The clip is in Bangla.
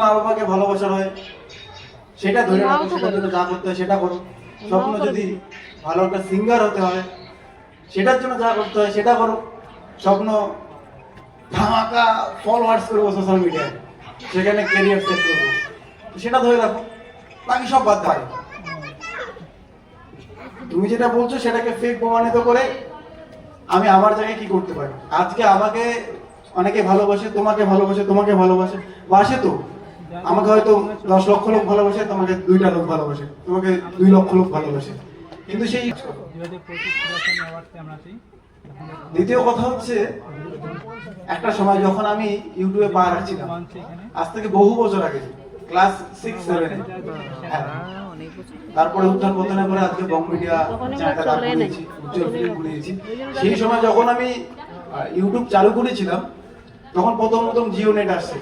মা বাবাকে ভালোবাসার হয় সেটা ধরে রাখো, সেটার জন্য যা করতে হয় সেটা করো। স্বপ্ন যদি ভালো একটা সিঙ্গার হতে হয় সেটার জন্য যা করতে হয় সেটা করো। স্বপ্ন ধামাকা ফলোয়ার্স করবো সোশ্যাল মিডিয়ায়, সেখানে ক্যারিয়ার সেট করবো, সেটা ধরে রাখো, বাকি সব বাদ দাও। তুমি যেটা বলছো সেটাকে ফেক প্রমাণিত করে আমি আমার জায়গায় কি করতে পারি? আজকে আমাকে অনেকে ভালোবাসে, তোমাকে ভালোবাসে, তোমাকে ভালোবাসে, বাসে তো। আমাকে হয়তো 10 লক্ষ লোক ভালোবাসে, তোমাকে 2টা লোক ভালোবাসে, তোমাকে 2 লক্ষ লোক ভালোবাসে, কিন্তু সেই দ্বিতীয় কথা হচ্ছে, একটা সময় যখন আমি ইউটিউবে পা রাখছিলাম, আজ থেকে বহু বছর আগে, ক্লাস 6-7-এ, তারপরে উত্থান পতনের পরে আজকে বং মিডিয়া চ্যানেলটা দাঁড় করিয়েছি, উজ্জ্বল ফিল্ম করিয়েছি। সেই সময় যখন আমি ইউটিউব চালু করেছিলাম তখন প্রথম জিও নেট আসছে।